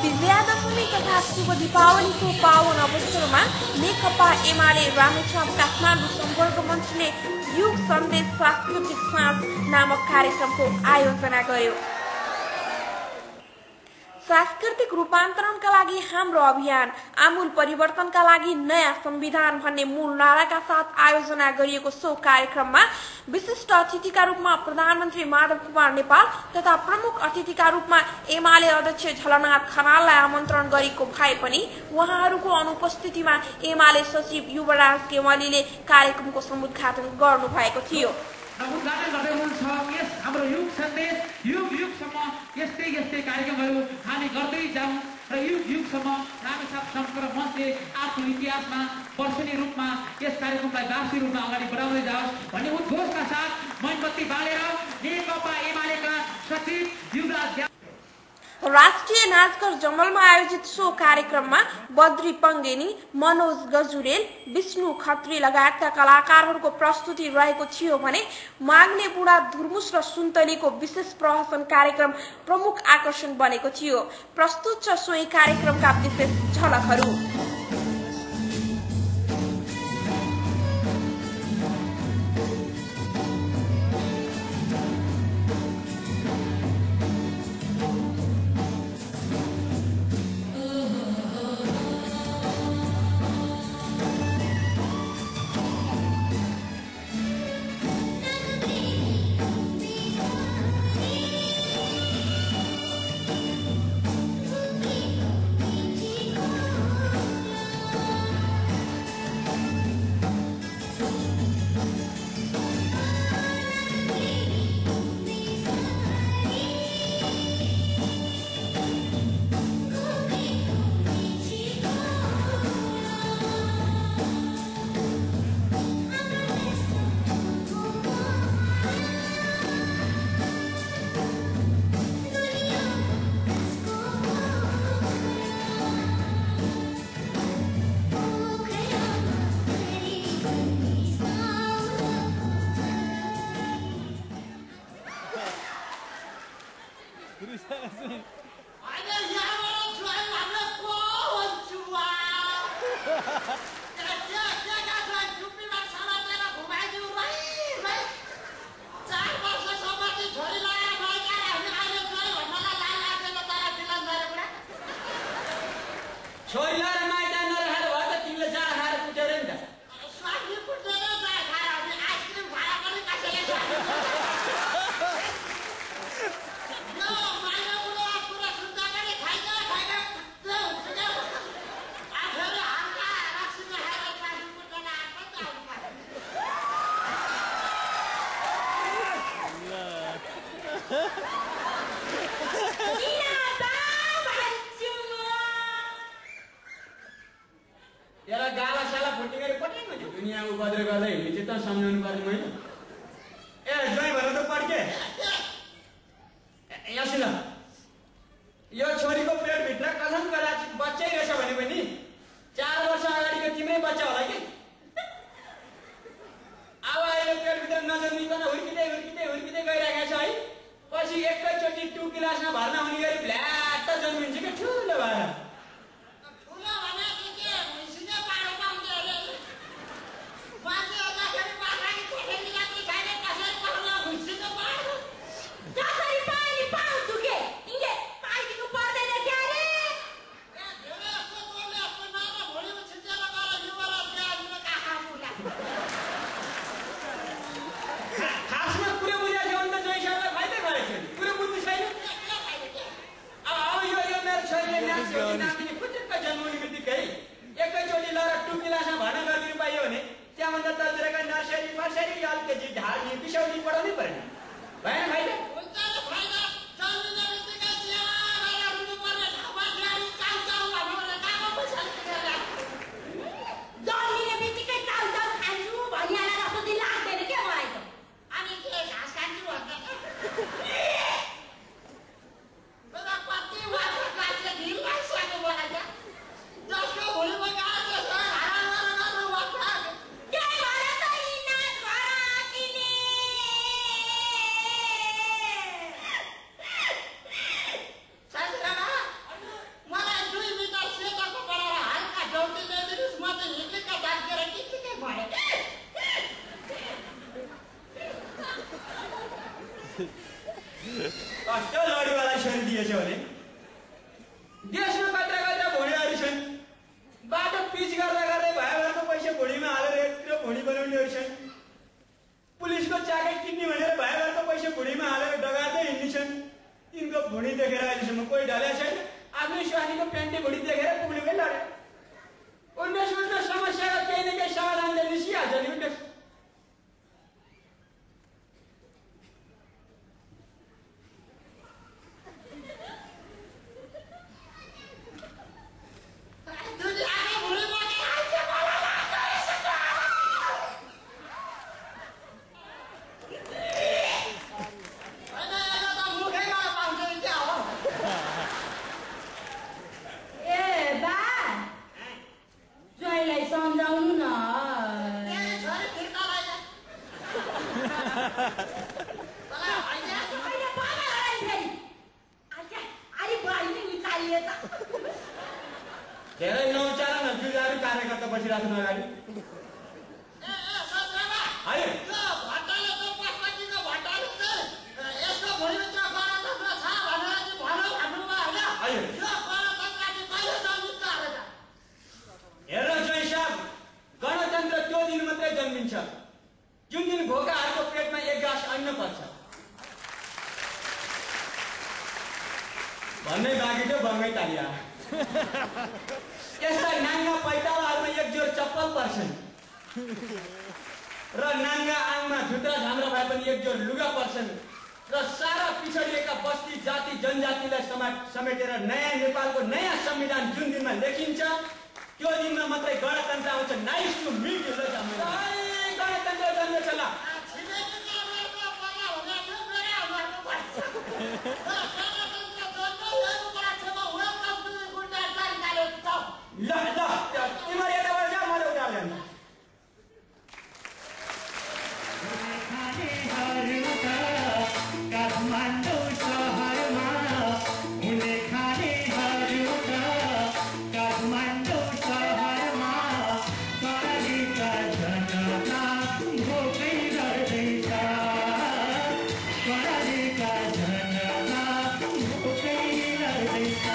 विजयादशमी तथा शुभ दीपावलीको पावन अवसरमा नेकपा एमाले रामेछाप काठमाडौँ सम्पर्क मञ्चले युग सन्देश सांस्कृतिक साँझ नामक कार्यक्रमको आयोजना गर्यो। सांस्कृतिक रूपान्तरणका लागि हाम्रो अभियान, आमूल परिवर्तनका लागि नयाँ संविधान भन्ने मूल नाराका साथ आयोजना गरिएको सो कार्यक्रममा विशिष्ट अतिथिका रूपमा प्रधानमन्त्री माधव कुमार नेपाल तथा प्रमुख अतिथिका रूपमा एमाले अध्यक्ष झलनाथ खनाललाई आमन्त्रण गरेको भए पनि उहाँहरूको अनुपस्थितिमा एमाले सचिव युवराज केवलीले कार्यक्रमको समुद्घाटन गर्नुभएको थियो। उद्घाटन गर्दै हुनुहुन्छ। यस हाम्रो युग सन्देश युगसम्म यस्तै कार्यक्रमहरू हामी गर्दै जाउँ र युगसम्म रामेछाप सम्पर्क मञ्चले आफ्नो इतिहासमा वर्षेनी रूपमा यस कार्यक्रमलाई वार्षिक रूपमा अगाडि बढाउँदै जाओस् भन्ने उद्घोषका साथ मोमबत्ती बालेर नेकपा एमालेका सचिव युवराज राष्ट्रिय नाचघर जमलमा आयोजित सो कार्यक्रममा बद्री पङ्गेनी, मनोज गजुरेल, विष्णु खत्री लगायतका कलाकारहरूको प्रस्तुति रहेको थियो भने माग्ने बुढा धुर्मुस र सुन्तलीको विशेष प्रहसन कार्यक्रम प्रमुख आकर्षण बनेको थियो। प्रस्तुत छ सोही कार्यक्रमका विशेष झलकहरू। रहेछ भने देशमा कता कता भुँडीहरू छन् बाटो पिच गर्दा गर्दै भाइहरूको पैसा भुँडीमा हालेर यत्रो भुँडी बनाउनेहरू छन् पुलिसको ज्याकेट किन्ने भनेर भाइहरूको पैसा भुँडीमा हालेर डगार्दै हिँड्ने छन् तिनको भुँडी देखेर अहिलेसम्म कोही ढलेको छैन आफ्नै स्वानीको प्यान्टे भुँडी देखेर पुग्नेकै लडे उन्नत समस्याको केही न केही समाधानले निस्किहाल्छ नि उन्नत धेरै नौचारा न जुझारु कार्यकर्ता बसिराख्नु अगाडि हेर जय साहब गणतन्त्र त्यो दिन मात्रै जन्मिन्छ जुन दिन भोकाहरूको पेटमा एक ग्लास अन्न पर्छ भन्ने बाँकी थियो बङ्गै तालिया यस्ता नाङ्गा पैतालाहरूमा एक जोर चप्पल पर्छन् र नाङ्गा आङमा झुटा झाम्रो भए पनि एक जोर लुगा पर्छन् र सारा पिछडिएका बस्ती जाति जनजातिलाई समेटेर नयाँ नेपालको नयाँ संविधान जुन दिनमा लेखिन्छ त्यो दिनमा मात्रै गणतन्त्र आउँछ नाइस टु मिट यु गणतन्त्र जन्मेछ ल तिमीहरू यता बस्छ मैले उता जान्छु काठमाडौँ सहरमा हुने खानेहरूका काठमाडौँ सहरमा करालीका जनता भोकै लड्दैछ करालीका जनता भोकै लड्दैछ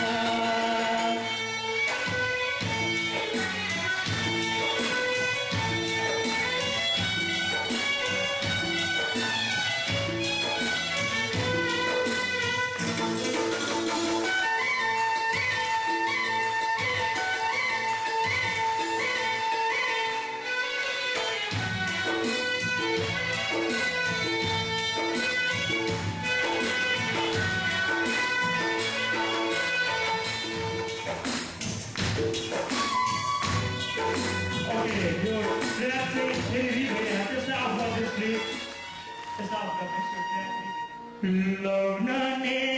Love